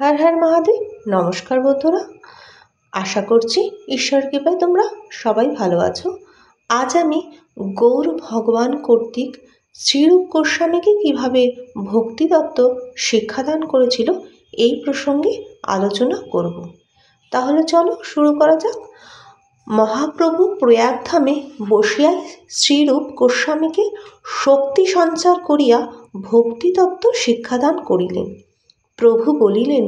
হর হর মহাদেব। নমস্কার বন্ধুরা, আশা করছি ঈশ্বর কৃপায় তোমরা সবাই ভালো আছো। আজ আমি গৌর ভগবান কর্তৃক শ্রীরূপ গোস্বামীকে কিভাবে ভক্তিতত্ত্ব শিক্ষাদান করেছিল এই প্রসঙ্গে আলোচনা করব। তাহলে চলো শুরু করা যাক। মহাপ্রভু প্রয়াগধামে বসিয়া শ্রীরূপ গোস্বামীকে শক্তি সঞ্চার করিয়া ভক্তিতত্ত্ব শিক্ষাদান করিলেন। প্রভু বলিলেন,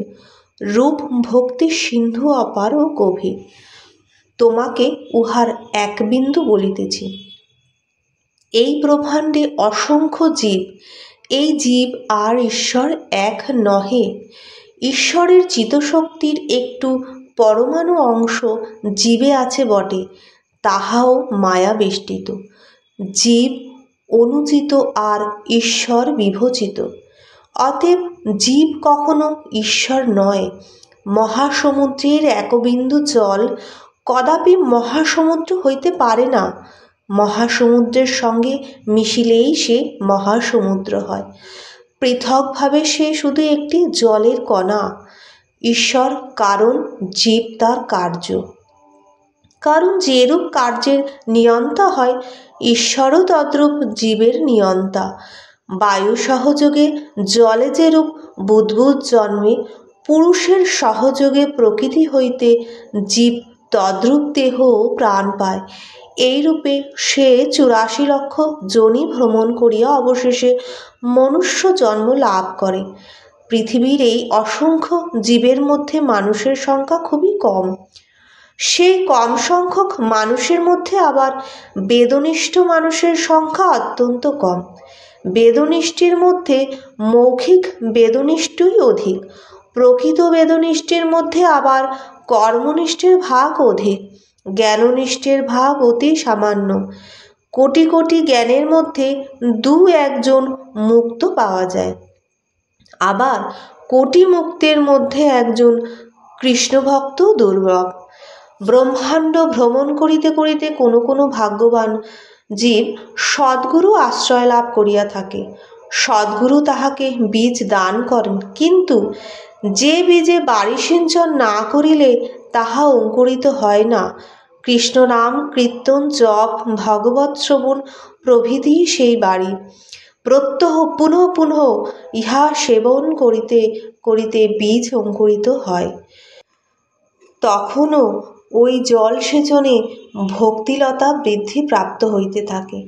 রূপ ভক্তি সিন্ধু অপার ও গভীর, তোমাকে উহার এক বিন্দু বলিতেছি। এই ব্রহ্মাণ্ডে অসংখ্য জীব, এই জীব আর ঈশ্বর এক নহে। ঈশ্বরের চিতশক্তির একটু পরমাণু অংশ জীবে আছে বটে, তাহাও মায়া বেষ্টিত। জীব অনুচিত আর ঈশ্বর বিভজিত। অতএব জীব কখনো ঈশ্বর নয়। মহাসমুদ্রের একবিন্দু জল কদাপি মহাসমুদ্র হইতে পারে না। মহাসমুদ্রের সঙ্গে মিশিলেই সে মহাসমুদ্র হয়। পৃথকভাবে সে শুধু একটি জলের কণা। ঈশ্বর কারণ, জীব তার কার্য। কারণ যেরূপ কার্যের নিয়ন্তা হয়, ঈশ্বরও তদ্রূপ জীবের নিয়ন্তা। বায়ু সহযোগে জলে যেরূপ বুদ্বুদ জন্মে, পুরুষের সহযোগে প্রকৃতি হইতে জীব তদ্রূপ দেহ প্রাণ পায়। এইরূপে সে 84 লক্ষ যোনি ভ্রমণ করিয়া অবশেষে মনুষ্য জন্ম লাভ করে। পৃথিবীর এই অসংখ্য জীবের মধ্যে মানুষের সংখ্যা খুবই কম। সেই কম সংখ্যক মানুষের মধ্যে আবার বেদনিষ্ঠ মানুষের সংখ্যা অত্যন্ত কম। বেদনিষ্ঠের মধ্যে মৌখিক বেদনিষ্ঠই অধিক। প্রকৃত বেদনিষ্ঠের মধ্যে আবার কর্মনিষ্ঠের ভাগ অধিক। জ্ঞাননিষ্ঠের ভাগ অতি সামান্য। কোটি কোটি জ্ঞানের মধ্যে দু একজন মুক্ত পাওয়া যায়। আবার কোটি মুক্তের মধ্যে একজন কৃষ্ণভক্ত দুর্লভ। ব্রহ্মাণ্ড ভ্রমণ করিতে করিতে কোনো কোনো ভাগ্যবান জীব সদ্গুরু আশ্রয় লাভ করিয়া থাকে। সদ্গুরু তাহাকে বীজ দান করেন, কিন্তু যে বীজে বাড়ি সিঞ্চন না করিলে তাহা অঙ্কুরিত হয় না। কৃষ্ণ নাম কীর্তন, জপ, ভগবৎ শ্রবণ প্রভৃতি সেই বাড়ি। প্রত্যহ পুনঃ পুনঃ ইহা সেবন করিতে করিতে বীজ অঙ্কুরিত হয়। তখনও ওই জল সেচনে ভক্তিলতা বৃদ্ধি প্রাপ্ত হইতে থাকে।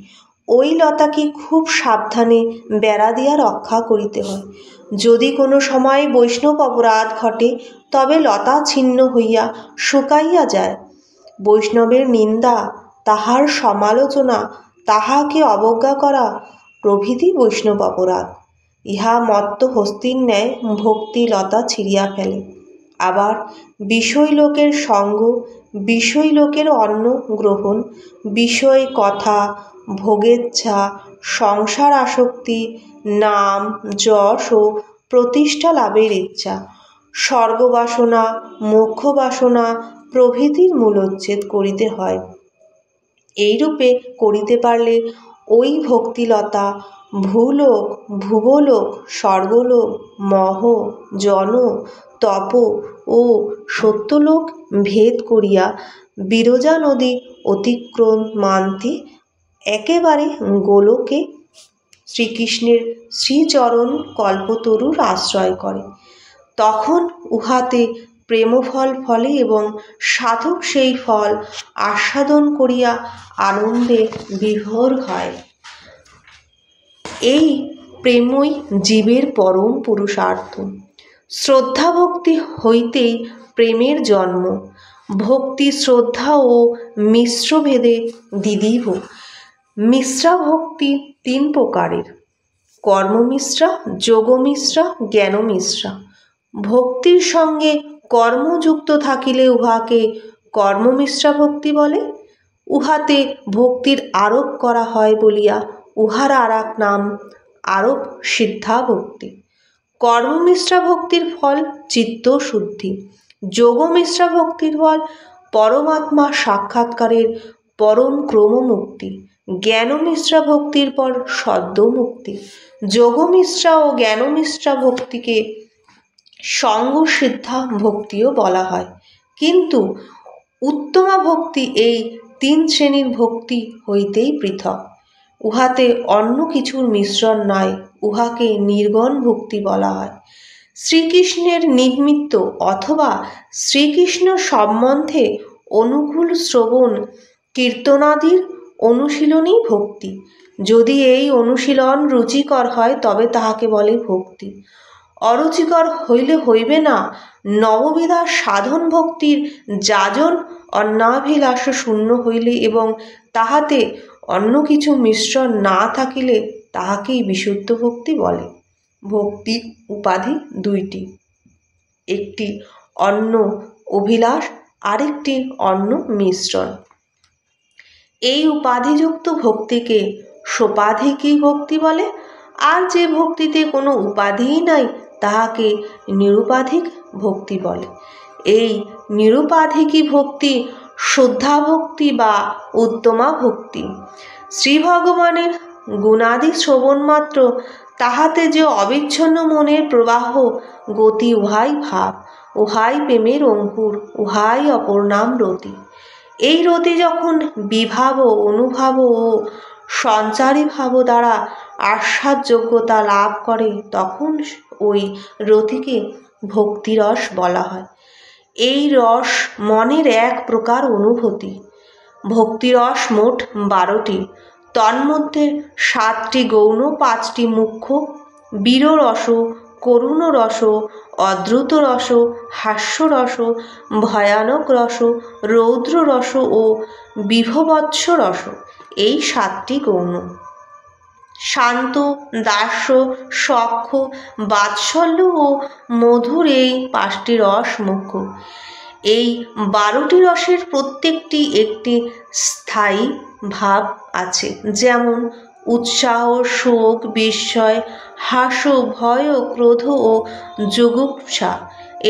ওই লতাকে খুব সাবধানে বেড়া দিয়া রক্ষা করিতে হয়। যদি কোনো সময় বৈষ্ণব অপরাধ ঘটে, তবে লতা ছিন্ন হইয়া শুকাইয়া যায়। বৈষ্ণবের নিন্দা, তাহার সমালোচনা, তাহাকে অবজ্ঞা করা প্রভৃতি বৈষ্ণব অপরাধ। ইহা মত্ত হস্তির ন্যায় ভক্তি লতা ছিঁড়িয়া ফেলে। আবার বিষয় লোকের সঙ্গ, বিষয় লোকের অন্ন গ্রহণ, বিষয় কথা, ভোগেচ্ছা, সংসার আসক্তি, নাম যশ ও প্রতিষ্ঠা লাভের ইচ্ছা, স্বর্গবাসনা, মোক্ষ বাসনা প্রভৃতির মূলোচ্ছেদ করিতে হয়। এইরূপে করিতে পারলে ওই ভক্তিলতা ভূলোক, ভুবলোক, স্বর্গলোক, মহ, জন, তপ ও সত্যলোক ভেদ করিয়া বিরজা নদী অতিক্রমান্তে একেবারে গোলোকে শ্রীকৃষ্ণের শ্রীচরণ কল্পতরুর আশ্রয় করে। তখন উহাতে প্রেমফল ফলে এবং সাধক সেই ফল আস্বাদন করিয়া আনন্দে বিভোর হয়। এই প্রেমই জীবের পরম পুরুষার্থ। শ্রদ্ধা ভক্তি হইতেই প্রেমের জন্ম। ভক্তি, শ্রদ্ধা ও মিশ্র ভেদে দ্বিধীভ। মিশ্রা ভক্তি 3 প্রকারের: কর্মমিশ্রা, যোগমিশ্রা, জ্ঞানমিশ্রা। ভক্তির সঙ্গে কর্ম যুক্ত থাকিলে উহাকে কর্মমিশ্রা ভক্তি বলে। উহাতে ভক্তির আরোপ করা হয় বলিয়া উহার আর এক নাম আরোপ সিদ্ধা ভক্তি। কর্মমিশ্রা ভক্তির ফল চিত্তশুদ্ধি। যোগমিশ্রা ভক্তির ফল পরমাত্মা সাক্ষাৎকারের পরম ক্রমমুক্তি। জ্ঞানমিশ্রা ভক্তির পর সদ্য মুক্তি। যোগমিশ্রা ও জ্ঞানমিশ্রা ভক্তিকে সঙ্গসিদ্ধা ভক্তিও বলা হয়। কিন্তু উত্তমা ভক্তি এই 3 শ্রেণীর ভক্তি হইতেই পৃথক। উহাতে অন্য কিছুর মিশ্রণ নয়, উহাকে নির্গুণ ভক্তি বলা হয়। শ্রীকৃষ্ণের নিমিত্ত অথবা শ্রীকৃষ্ণ সম্বন্ধে অনুকূল শ্রবণ কীর্তনাদির অনুশীলনই ভক্তি। যদি এই অনুশীলন রুচিকর হয় তবে তাহাকে বলে ভক্তি। অরুচিকর হইলে হইবে না। নববিধা সাধন ভক্তির যাজন অন্যাভিলাষ শূন্য হইলে এবং তাহাতে অন্য কিছু মিশ্রণ না থাকিলে তাহাকেই বিশুদ্ধ ভক্তি বলে। ভক্তির উপাধি 2টি, একটি অন্য অভিলাষ, আরেকটি অন্য মিশ্রণ। এই উপাধিযুক্ত ভক্তিকে সোপাধিকই ভক্তি বলে। আর যে ভক্তিতে কোনো উপাধিই নাই তাহাকে নিরুপাধিক ভক্তি বলে। এই নিরুপাধিকই ভক্তি শ্রদ্ধা ভক্তি বা উত্তমা ভক্তি। শ্রী ভগবানের গুণাদি শ্রবণ মাত্র তাহাতে যে অবিচ্ছন্ন মনের প্রবাহ গতি, উহাই ভাব, উহাই প্রেমের অঙ্কুর, উহাই অপর নাম রতি। এই রতি যখন বিভাব, অনুভাব ও সঞ্চারী ভাব দ্বারা আস্বাদযোগ্যতা লাভ করে তখন ওই রতিকে ভক্তিরস বলা হয়। এই রস মনের এক প্রকার অনুভূতি। ভক্তিরস মোট 12টি, তন্মধ্যে 7টি গৌণ, 5টি মুখ্য। বীররস, করুণ রস, অদ্রুত রস, হাস্যরস, ভয়ানক রস, রৌদ্র রস ও বিভৎস রস, এই 7টি গৌণ। শান্ত, দাস্য, সখ্য, বাৎসল্য ও মধুর, এই 5টি রস মুখ্য। এই 12টি রসের প্রত্যেকটি একটি স্থায়ী ভাব আছে, যেমন উৎসাহ, শোক, বিস্ময়, হাস্য, ভয়, ক্রোধ ও জুগুপ্সা।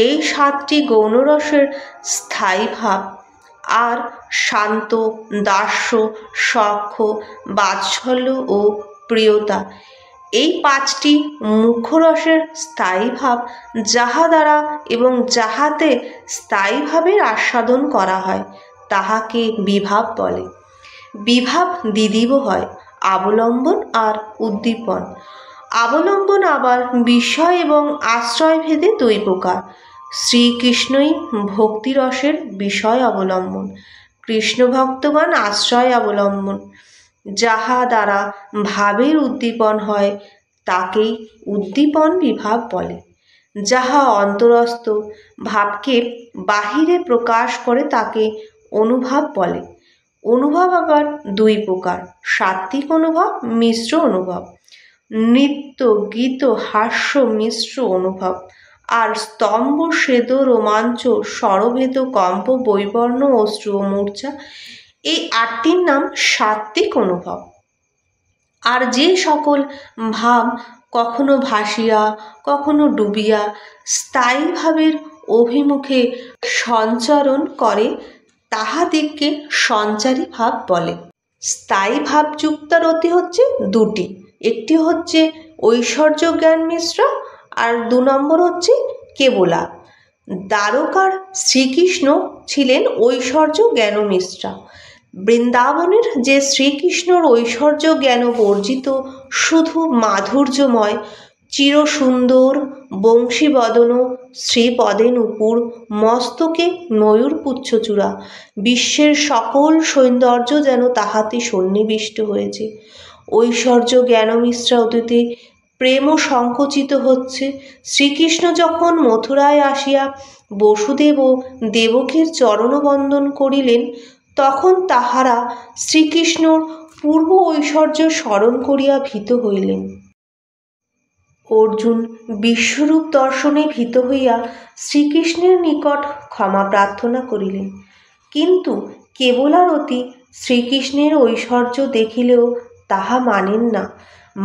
এই 7টি গৌণরসের স্থায়ী ভাব। আর শান্ত, দাস্য, সখ্য, বাৎসল্য ও প্রিয়তা, এই 5টি মুখ্য রসের স্থায়ী ভাব, যাহা দ্বারা এবং যাহাতে স্থায়ী ভাবের আস্বাদন করা হয় তাহাকে বিভাব বলে। বিভাব দ্বিবিধ হয়, অবলম্বন আর উদ্দীপন। অবলম্বন আবার বিষয় এবং আশ্রয় ভেদে 2 প্রকার। শ্রীকৃষ্ণই ভক্তিরসের বিষয় অবলম্বন, কৃষ্ণ ভক্তগণ আশ্রয় অবলম্বন। যাহা দ্বারা ভাবের উদ্দীপন হয় তাকেই উদ্দীপন বিভাব বলে। যাহা অন্তরস্থ ভাবকে বাহিরে প্রকাশ করে তাকে অনুভাব বলে। অনুভব আবার 2 প্রকার, সাত্ত্বিক অনুভব, মিশ্র অনুভব। নৃত্য, গীত, হাস্য মিশ্র অনুভব। আর স্তম্ভ, স্বেদ, রোমাঞ্চ, স্বরভেদ, কম্প, বৈবর্ণ, অশ্রু ও মূর্ছা, এই 8টির নাম সাত্ত্বিক অনুভব। আর যে সকল ভাব কখনো ভাসিয়া কখনো ডুবিয়া স্থায়ী ভাবের অভিমুখে সঞ্চরণ করে তাহাদিগকে সঞ্চারী ভাব বলে। স্থায়ী ভাবযুক্ত রতি হচ্ছে 2টি, একটি হচ্ছে ঐশ্বর্য জ্ঞান মিশ্রা আর 2 নম্বর হচ্ছে কেবলা। দ্বারকার শ্রীকৃষ্ণ ছিলেন ঐশ্বর্য জ্ঞান মিশ্রা। বৃন্দাবনের যে শ্রীকৃষ্ণর ঐশ্বর্য জ্ঞান বর্জিত, শুধু মাধুর্যময়, চিরসুন্দর, বংশীবদন, শ্রীপদে নূপুর, মস্তকে ময়ূরপুচ্ছচূড়া, বিশ্বের সকল সৌন্দর্য যেন তাহাতে সন্নিবিষ্ট হয়েছে। ঐশ্বর্য জ্ঞান মিশ্রা অতীতে প্রেম সংকুচিত হচ্ছে। শ্রীকৃষ্ণ যখন মথুরায় আসিয়া বসুদেব ও দেবকীর চরণবন্দন করিলেন তখন তাহারা শ্রীকৃষ্ণর পূর্ব ঐশ্বর্য স্মরণ করিয়া ভীত হইলেন। অর্জুন বিশ্বরূপ দর্শনে ভীত হইয়া শ্রীকৃষ্ণের নিকট ক্ষমা প্রার্থনা করিলেন। কিন্তু কেবলারতি শ্রীকৃষ্ণের ঐশ্বর্য দেখিলেও তাহা মানেন না।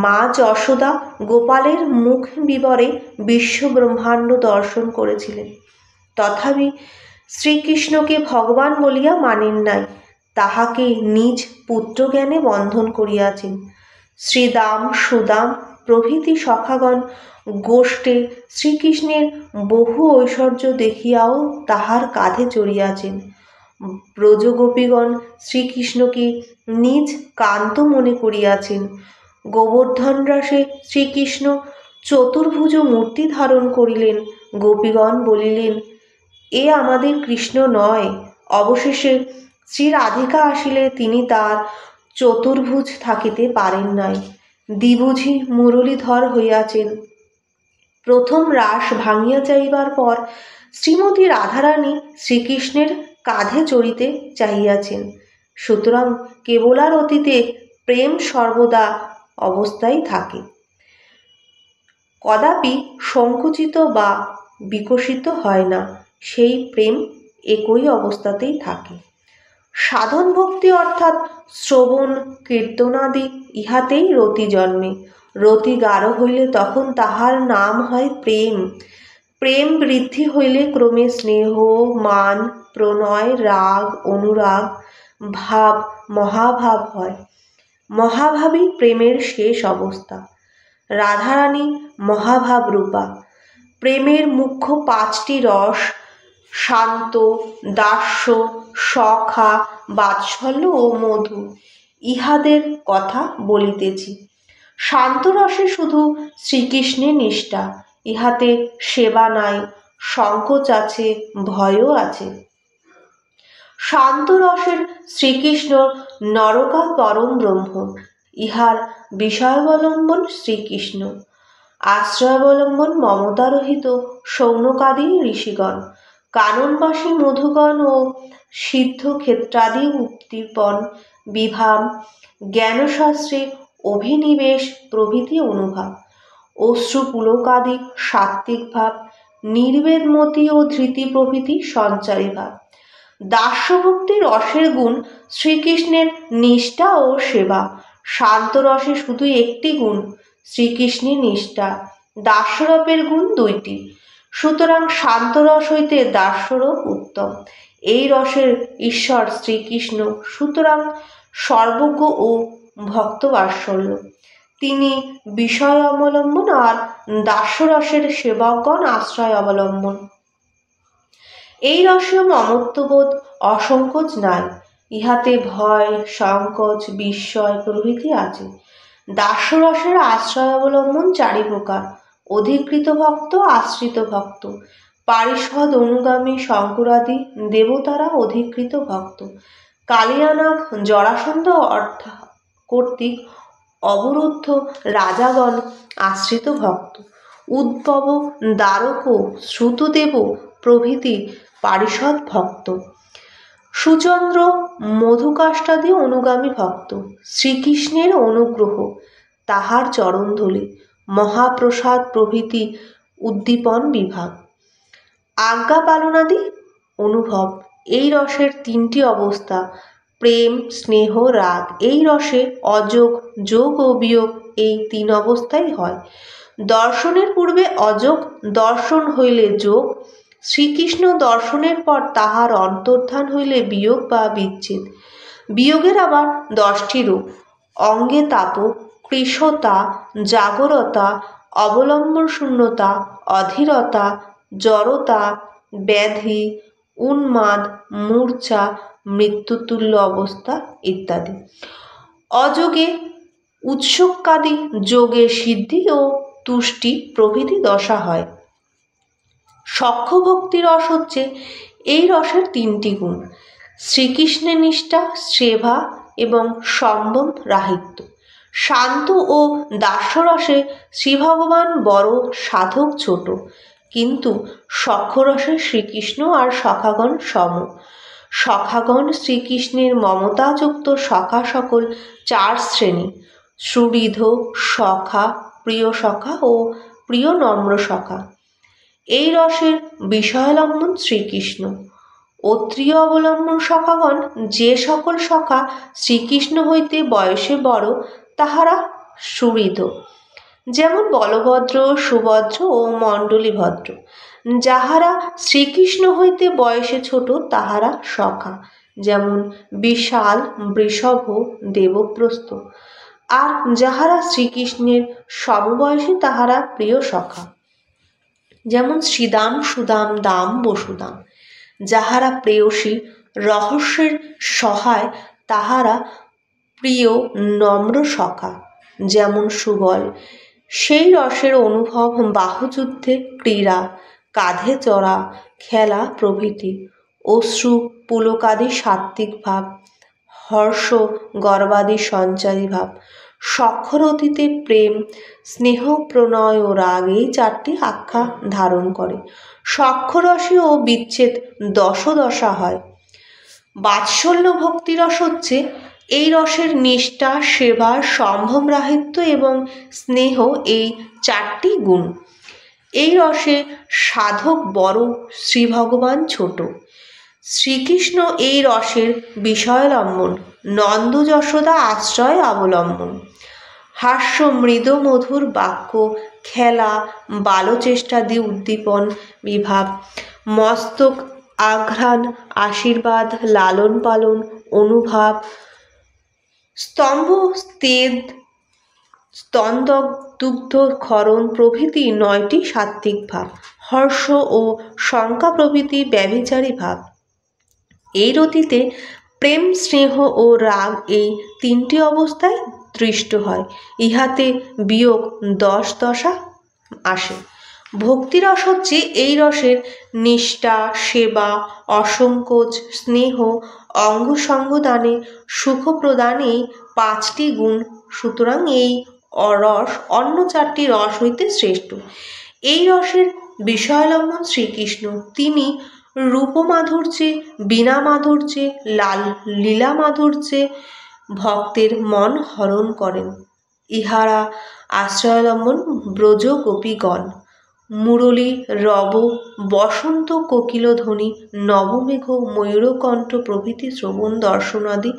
মা যশোদা গোপালের মুখ বিবরে বিশ্বব্রহ্মাণ্ড দর্শন করেছিলেন, তথাপি শ্রীকৃষ্ণকে ভগবান বলিয়া মানেন নাই, তাহাকে নিজ পুত্রজ্ঞানে বন্ধন করিয়াছেন। শ্রীদাম, সুদাম প্রভৃতি সখাগণ গোষ্ঠে শ্রীকৃষ্ণের বহু ঐশ্বর্য দেখিয়াও তাহার কাঁধে চড়িয়াছেন। ব্রজগোপীগণ শ্রীকৃষ্ণকে নিজ কান্ত মনে করিয়াছেন। গোবর্ধন রাসে শ্রীকৃষ্ণ চতুর্ভুজ মূর্তি ধারণ করিলেন। গোপীগণ বলিলেন, এ আমাদের কৃষ্ণ নয়। অবশেষে শ্রী রাধিকা আসিলে তিনি তার চতুর্ভুজ থাকিতে পারেন নাই, দ্বিভুজী মুরলীধর হইয়াছেন। প্রথম রাস ভাঙিয়া যাইবার পর শ্রীমতী রাধারানী শ্রীকৃষ্ণের কাঁধে চড়িতে চাহিয়াছেন। সুতরাং কেবলার অতীতে প্রেম সর্বদা অবস্থায় থাকে, কদাপি সংকুচিত বা বিকশিত হয় না। সেই প্রেম একই অবস্থাতেই থাকে। সাধন ভক্তি অর্থাৎ শ্রবণ কীর্তনাদি, ইহাতেই রতি জন্মে। রতি গাঢ় হইলে তখন তাহার নাম হয় প্রেম। প্রেম বৃদ্ধি হইলে ক্রমে স্নেহ, মান, প্রণয়, রাগ, অনুরাগ, ভাব, মহাভাব হয়। মহাভাবই প্রেমের শেষ অবস্থা। রাধারানী মহাভাব রূপা। প্রেমের মুখ্য 5টি রস শান্ত, দাস্য, সখা, বাৎসল্য ও মধু। ইহাদের কথা বলিতেছি। শান্ত রসে শুধু শ্রীকৃষ্ণের নিষ্ঠা। ইহাতে সেবা নাই, সংকোচ আছে, ভয়ও আছে। শান্ত রসের শ্রীকৃষ্ণ নরকা পরম ব্রহ্ম। ইহার বিষয়াবলম্বন শ্রীকৃষ্ণ, আশ্রয়াবলম্বন মমতারহিত শৌনকাদি ঋষিগণ, কাননবাসী মধুগণ ও সিদ্ধক্ষেত্রাদি উদ্দীপন, বিভাম, জ্ঞানশাস্ত্রে অভিনিবেশ প্রভৃতি অনুভাব, অশ্রুপুলকাদি সাত্ত্বিক ভাব, নির্বেদমতি ও ধৃতি প্রভৃতি সঞ্চারী ভাব। দাস্যভক্তি রসের গুণ শ্রীকৃষ্ণের নিষ্ঠা ও সেবা। শান্ত রসে শুধু একটি গুণ, শ্রীকৃষ্ণের নিষ্ঠা। দাস্যরূপের গুণ 2টি। সুতরাং শান্ত রস হইতে দাস্যরূপ উত্তম। এই রসের ঈশ্বর শ্রীকৃষ্ণ, সুতরাং সর্বজ্ঞ ও ভক্তবাৎসল্য। তিনি বিষয় অবলম্বন আর দাস্যরসের সেবকগণ আশ্রয় অবলম্বন। এই রসে মমত্ববোধ, অসংকোচ নাই। ইহাতে ভয়, সংকোচ, বিস্ময় প্রভৃতি আছে। দাস্যরসের আশ্রয় অবলম্বন 4 প্রকার: অধিকৃত ভক্ত, আশ্রিত ভক্ত, পারিষদ, অনুগামী, শঙ্করাদি দেবতারা অধিকৃত ভক্ত, কালিয়ানাগ, জরাসন্ধ কর্তৃক অবরুদ্ধ রাজাগণ আশ্রিত ভক্ত, উদ্ভব, দ্বারক, শ্রুতদেব প্রভৃতি পারিষদ ভক্ত, সুচন্দ্র, মধুকাষ্টাদি অনুগামী ভক্ত। শ্রীকৃষ্ণের অনুগ্রহ, তাহার চরণধূলি, মহাপ্রসাদ প্রভৃতি উদ্দীপন বিভাগ, আজ্ঞা পালনাদি অনুভব। এই রসের 3টি অবস্থা: প্রেম, স্নেহ, রাগ। এই রসে অযোগ, যোগ ও বিয়োগ এই 3 অবস্থাই হয়। দর্শনের পূর্বে অযোগ, দর্শন হইলে যোগ, শ্রীকৃষ্ণ দর্শনের পর তাহার অন্তর্ধান হইলে বিয়োগ বা বিচ্ছেদ। বিয়োগের আবার 10টি রূপ: অঙ্গে তাপ, কৃশতা, জাগরতা, অবলম্বন শূন্যতা, অধীরতা, জড়তা, ব্যাধি, উন্মাদ, মূর্ছা, মৃত্যুতুল্য অবস্থা ইত্যাদি। অযোগে উৎসুকাদি, যোগে সিদ্ধি ও তুষ্টি প্রভৃতি দশা হয়। সখ্য ভক্তি রস হচ্ছে এই রসের 3টি গুণ: শ্রীকৃষ্ণের নিষ্ঠা, সেবা এবং সম্ভ্রম রাহিত্য। শান্ত ও দাস্যরসে শ্রীভগবান বড়, সাধক ছোট, কিন্তু সখ্যরসে শ্রীকৃষ্ণ আর সখাগণ সম। সখাগণ শ্রীকৃষ্ণের মমতাযুক্ত সখা সকল 4 শ্রেণী: সুহৃদ সখা, প্রিয় সখা ও প্রিয় নম্র সখা। এই রসের বিষয়াবলম্বন শ্রীকৃষ্ণ। অত্রিয় অবলম্বন সখাগণ, যে সকল সখা শ্রীকৃষ্ণ হইতে বয়সে বড় তাহারা সুহৃদ, যেমন বলভদ্র, সুভদ্র ও মণ্ডলীভদ্র। যাহারা শ্রীকৃষ্ণ হইতে বয়সে ছোট তাহারা সখা, যেমন বিশাল, বৃষভ, দেবপ্রস্থ। আর যাহারা শ্রীকৃষ্ণের সমবয়সী তাহারা প্রিয় সখা, যেমন শ্রীদাম, সুদাম, দাম, বসুদাম। যাহারা প্রেয়সী রহস্যের সহায় তাহারা প্রিয় নম্র সখা, যেমন সুবল। সেই রসের অনুভব বাহুযুদ্ধে, ক্রীড়া, কাঁধে চড়া, খেলা প্রভৃতি। অশ্রু পুলকাদি সাত্ত্বিক ভাব, হর্ষ গর্বাদি সঞ্চারী ভাব, সখ্যরতিতে প্রেম, স্নেহ, প্রণয় ও রাগ, এই চারটি আখ্যা ধারণ করে। সখ্যরসে ও বিচ্ছেদ দশা হয়। বাৎসল্য ভক্তিরস হচ্ছে এই রসের নিষ্ঠা, সেবা, সম্ভ্রমরাহিত্য এবং স্নেহ, এই চারটি গুণ। এই রসে সাধক বড়, শ্রীভগবান ছোট। শ্রীকৃষ্ণ এই রসের বিষয়াবলম্বন, নন্দ যশোদা আশ্রয় অবলম্বন। হাস্য, মৃদ মধুর বাক্য, খেলা, বালচেষ্টাদি উদ্দীপন বিভাব, মস্তক আঘ্রাণ, আশীর্বাদ, লালন পালন, অনুভাব, স্তম্ভ স্তেদ, স্তন্দুগ্ধ ক্ষরণ প্রভৃতি 9টি সাত্ত্বিক ভাব। হর্ষ ও শঙ্কা প্রভৃতি ব্যভিচারী ভাব। এই রতিতে প্রেম, স্নেহ ও রাগ, এই 3টি অবস্থায় দৃষ্ট হয়। ইহাতে বিয়োগ দশা আসে। ভক্তিরস হচ্ছে এই রসের নিষ্ঠা, সেবা, অসংকোচ, স্নেহ, অঙ্গসঙ্গদানে, সুখ প্রদানে, এই 5টি গুণ। সুতরাং এই রস অন্য 4টি রস হইতে শ্রেষ্ঠ। এই রসের বিষয়াবলম্বন শ্রীকৃষ্ণ। তিনি রূপমাধুর্যে, বীণা মাধুর্যে, লীলা মাধুর্যে ভক্তের মন হরণ করেন। ইহারা আশ্রয়াবলম্বন ব্রজ গোপীগণ। মুরলী, রব, বসন্ত, কোকিলধ্বনি, নবমেঘ, ময়ূরকণ্ঠ প্রভৃতি শ্রবণ, দর্শনাদি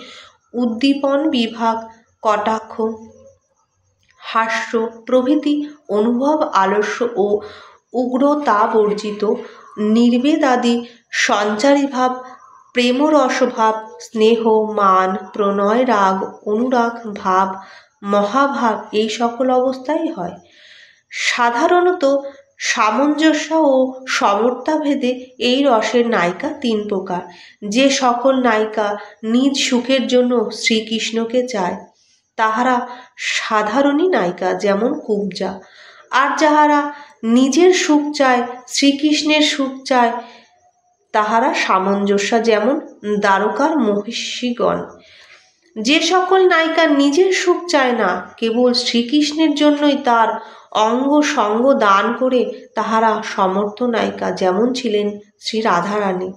উদ্দীপন বিভাগ, কটাক্ষ, হাস্য প্রভৃতি অনুভব, আলস্য ও উগ্রতাবর্জিত, নির্বেদাদি সঞ্চারী ভাব, প্রেমরসভাব, স্নেহ, মান, প্রণয়, রাগ, অনুরাগ ভাব, মহাভাব, এই সকল অবস্থাই হয়। সাধারণত সামঞ্জস্য ও সমর্থাভেদে এই রসের নায়িকা 3 প্রকার। যে সকল নায়িকা নিজ সুখের জন্য শ্রীকৃষ্ণকে চায় তাহারা সাধারণী নায়িকা, যেমন কুব্জা। আর যাহারা নিজের সুখ চায়, শ্রীকৃষ্ণের সুখ চায়, তাহারা সামঞ্জস্যা, যেমন দ্বারকার মহিষীগণ। যে সকল নায়িকা নিজের সুখ চায় না, কেবল শ্রীকৃষ্ণের জন্যই তার অঙ্গ সঙ্গ দান করে, তাহারা সমর্থ নায়িকা, যেমন ছিলেন শ্রী রাধারানী।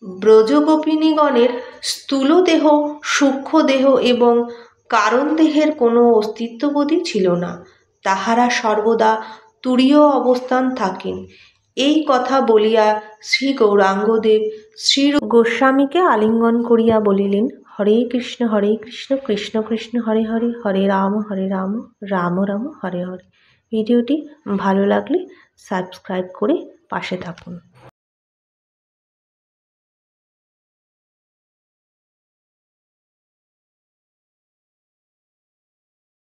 ব্রজগোপিনীগণের স্থূল দেহ, সূক্ষ্ম দেহ এবং কারণ দেহের কোনো অস্তিত্ববোধই ছিল না। তাহারা সর্বদা তুরীয় অবস্থান থাকেন। এই কথা বলিয়া শ্রী গৌরাঙ্গদেব শ্রী গোস্বামীকে আলিঙ্গন করিয়া বলিলেন, হরে কৃষ্ণ কৃষ্ণ কৃষ্ণ হরে হরে, হরে রাম রাম রাম হরে হরে। ভিডিওটি ভালো লাগলে সাবস্ক্রাইব করে পাশে থাকুন।